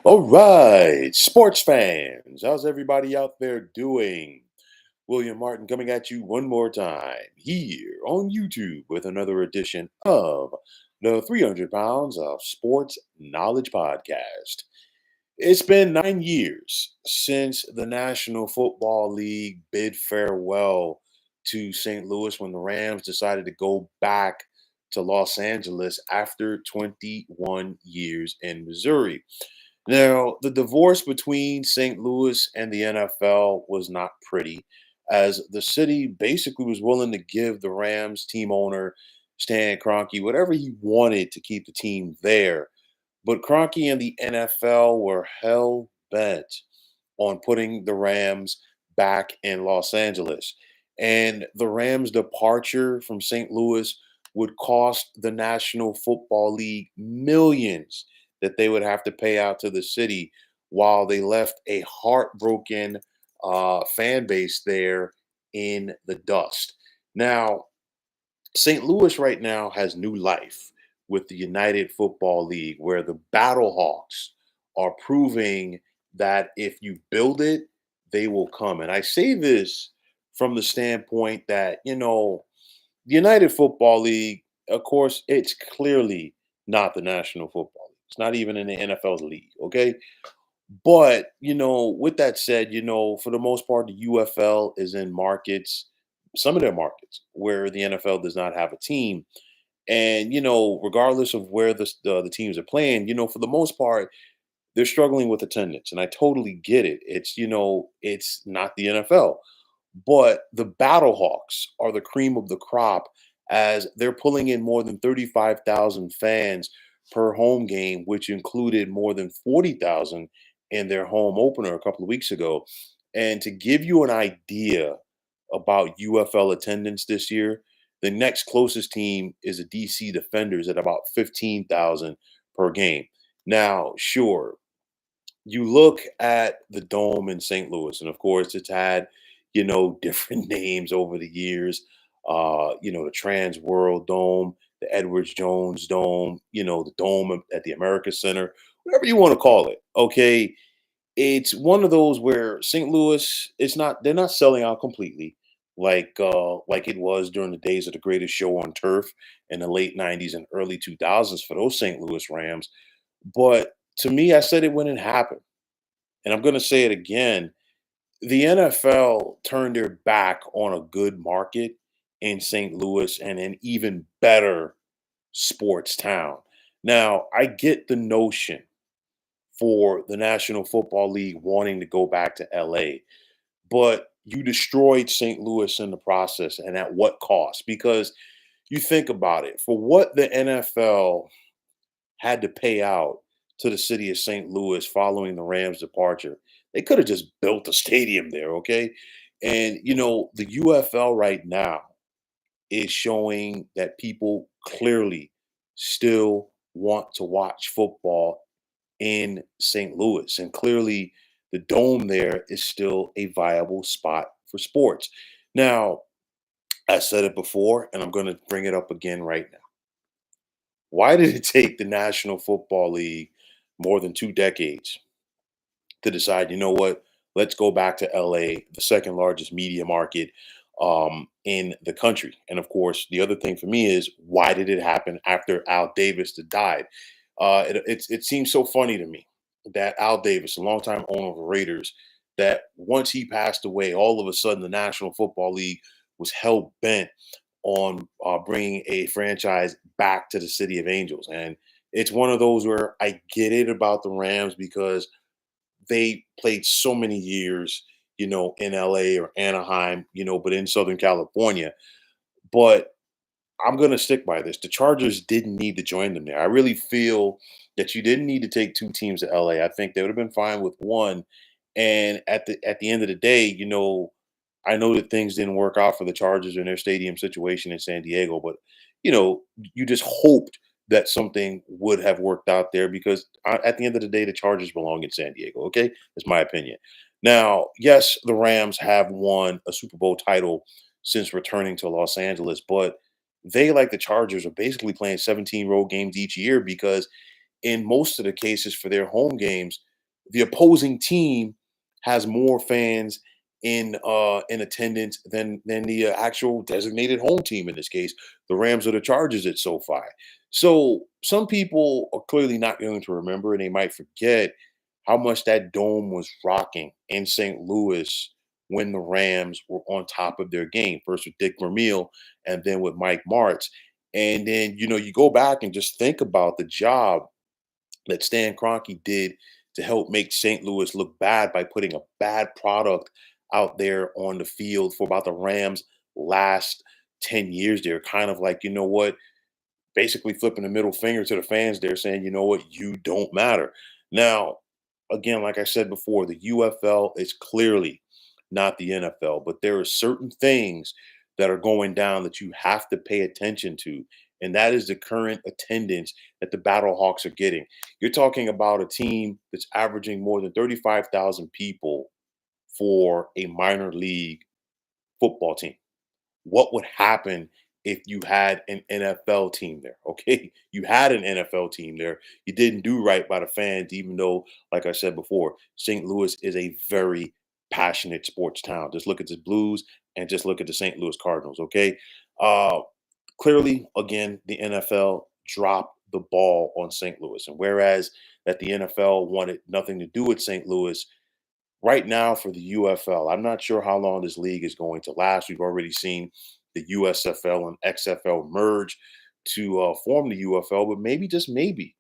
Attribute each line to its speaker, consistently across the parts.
Speaker 1: All right, sports fans, how's everybody out there doing? William Martin coming at you one more time here on YouTube with another edition of the 300 Pounds of Sports Knowledge Podcast. It's been 9 years since the National Football League bid farewell to St. Louis when the Rams decided to go back to Los Angeles after 21 years in Missouri. Now, the divorce between St. Louis and the NFL was not pretty, as the city basically was willing to give the Rams team owner, Stan Kroenke, whatever he wanted to keep the team there. But Kroenke and the NFL were hell bent on putting the Rams back in Los Angeles. And the Rams' departure from St. Louis would cost the National Football League millions that they would have to pay out to the city while they left a heartbroken fan base there in the dust. Now, St. Louis right now has new life with the United Football League, where the Battlehawks are proving that if you build it, they will come. And I say this from the standpoint that, the United Football League, of course, it's clearly not the National Football League. It's not even in the NFL's league, okay? But, with that said, for the most part, the UFL is in markets, some of their markets, where the NFL does not have a team. And, regardless of where the teams are playing, for the most part, they're struggling with attendance. And I totally get it. It's not the NFL. But the Battlehawks are the cream of the crop as they're pulling in more than 35,000 fans per home game, which included more than 40,000 in their home opener a couple of weeks ago. And to give you an idea about UFL attendance this year, the next closest team is the DC Defenders at about 15,000 per game. Now, sure, you look at the Dome in St. Louis, and of course, it's had, different names over the years. The Trans World Dome, the Edwards Jones Dome, the Dome at the America Center, whatever you want to call it. Okay. It's one of those where St. Louis, they're not selling out completely like it was during the days of the greatest show on turf in the late 90s and early 2000s for those St. Louis Rams. But to me, I said it when it happened. And I'm going to say it again. The NFL turned their back on a good market in St. Louis and an even better sports town. Now, I get the notion for the National Football League wanting to go back to LA, but you destroyed St. Louis in the process, and at what cost? Because you think about it, for what the NFL had to pay out to the city of St. Louis following the Rams' departure. They could have just built a stadium there, okay? And the UFL right now is showing that people clearly still want to watch football in St. Louis. And clearly the dome there is still a viable spot for sports. Now, I said it before, and I'm going to bring it up again right now. Why did it take the National Football League more than 2 decades to decide, what, let's go back to LA, the second largest media market in the country? And of course, the other thing for me is, why did it happen after Al Davis had died? It seems so funny to me that Al Davis, a longtime owner of the Raiders, that once he passed away, all of a sudden the National Football League was hell bent on bringing a franchise back to the City of Angels. And it's one of those where I get it about the Rams because they played so many years, in LA or Anaheim, but in Southern California. But I'm going to stick by this. The Chargers didn't need to join them there. I really feel that you didn't need to take two teams to LA. I think they would have been fine with one. And at the end of the day, I know that things didn't work out for the Chargers in their stadium situation in San Diego, but you just hoped that something would have worked out there because at the end of the day, the Chargers belong in San Diego. Okay, that's my opinion. Now, yes, the Rams have won a Super Bowl title since returning to Los Angeles, but they, like the Chargers, are basically playing 17 road games each year because in most of the cases for their home games, the opposing team has more fans in attendance than the actual designated home team. In this case, the Rams or the Chargers at SoFi. So some people are clearly not going to remember, and they might forget how much that dome was rocking in St. Louis when the Rams were on top of their game. First with Dick Vermeil, and then with Mike Martz. And then you go back and just think about the job that Stan Kroenke did to help make St. Louis look bad by putting a bad product out there on the field for about the Rams' last 10 years. They're kind of like, you know what, basically flipping the middle finger to the fans there, saying, you know what, you don't matter. Now, again, like I said before, the UFL is clearly not the NFL, but there are certain things that are going down that you have to pay attention to. And that is the current attendance that the Battlehawks are getting. You're talking about a team that's averaging more than 35,000 people for a minor league football team. What would happen if you had an NFL team there? Okay. You had an NFL team there. You didn't do right by the fans, even though, like I said before, St. Louis is a very passionate sports town. Just look at the Blues and just look at the St. Louis Cardinals. Okay. Uh, Clearly, again, the NFL dropped the ball on St. Louis. And whereas that the NFL wanted nothing to do with St. Louis, right now for the UFL, I'm not sure how long this league is going to last. We've already seen the USFL and XFL merge to form the UFL, but maybe just maybe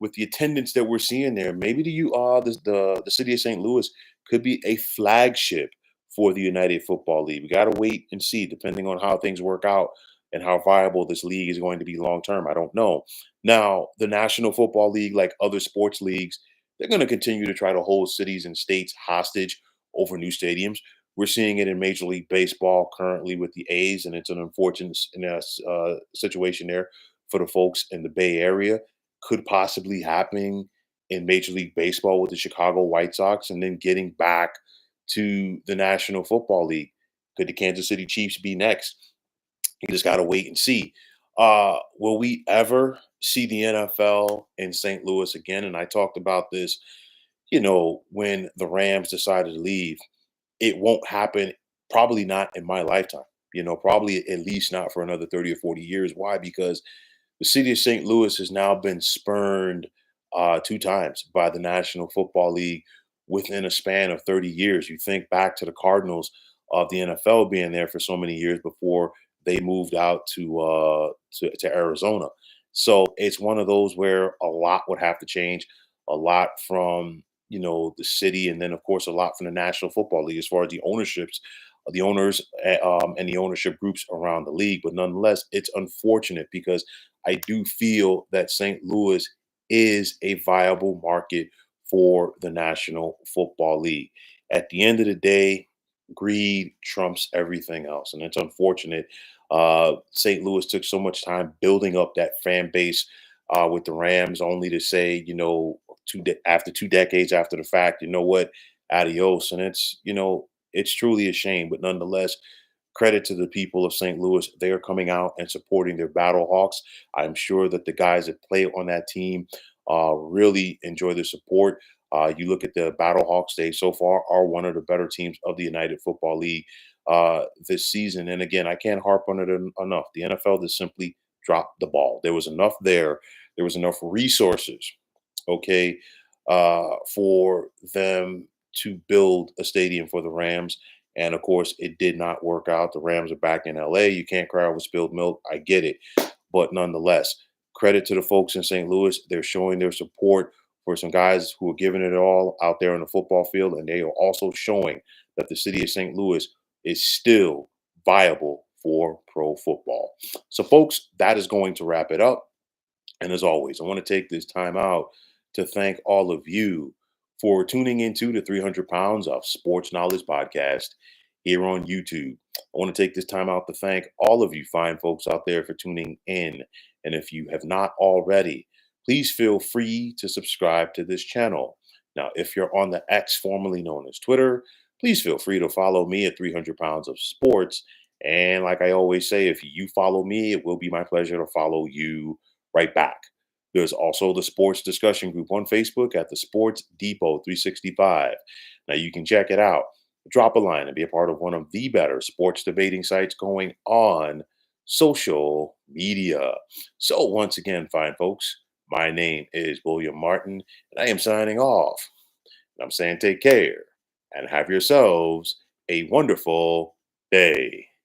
Speaker 1: with the attendance that we're seeing there, maybe the city of St. Louis could be a flagship for the United Football League. We got to wait and see, depending on how things work out and how viable this league is going to be long term. I don't know. Now, the National Football League, like other sports leagues, they're going to continue to try to hold cities and states hostage over new stadiums. We're seeing it in Major League Baseball currently with the A's, and it's an unfortunate situation there for the folks in the Bay Area. Could possibly happen in Major League Baseball with the Chicago White Sox, and then getting back to the National Football League. Could the Kansas City Chiefs be next? You just got to wait and see. Will we ever see the NFL in St. Louis again? And I talked about this, when the Rams decided to leave. It won't happen, probably not in my lifetime. Probably at least not for another 30 or 40 years. Why? Because the city of St. Louis has now been spurned two times by the National Football League within a span of 30 years. You think back to the Cardinals of the NFL being there for so many years before they moved out to Arizona. So it's one of those where a lot would have to change, a lot from the city, and then of course a lot from the National Football League as far as the owners, and the ownership groups around the league. But nonetheless, it's unfortunate because I do feel that St. Louis is a viable market for the National Football League. At the end of the day, greed trumps everything else. And it's unfortunate. St. Louis took so much time building up that fan base with the Rams, only to say, after 2 decades after the fact, you know what, adios. And it's truly a shame. But nonetheless, credit to the people of St. Louis. They are coming out and supporting their Battlehawks. I'm sure that the guys that play on that team really enjoy the support. You look at the Battlehawks, they so far are one of the better teams of the United Football League this season. And again, I can't harp on it enough. The NFL just simply dropped the ball. There was enough there. There was enough resources, okay, for them to build a stadium for the Rams. And of course, it did not work out. The Rams are back in LA. You can't cry over spilled milk. I get it. But nonetheless, credit to the folks in St. Louis. They're showing their support for some guys who are giving it all out there on the football field. And they are also showing that the city of St. Louis is still viable for pro football. So, folks, that is going to wrap it up. And as always, I want to take this time out to thank all of you for tuning into the 300 Pounds of Sports Knowledge podcast here on YouTube. I want to take this time out to thank all of you fine folks out there for tuning in. And if you have not already, please feel free to subscribe to this channel. Now, if you're on the X, formerly known as Twitter, please feel free to follow me at 300 Pounds of Sports. And like I always say, if you follow me, it will be my pleasure to follow you right back. There's also the sports discussion group on Facebook at the Sports Depot 365. Now you can check it out. Drop a line and be a part of one of the better sports debating sites going on social media. So, once again, fine folks, my name is William Martin, and I am signing off. And I'm saying take care and have yourselves a wonderful day.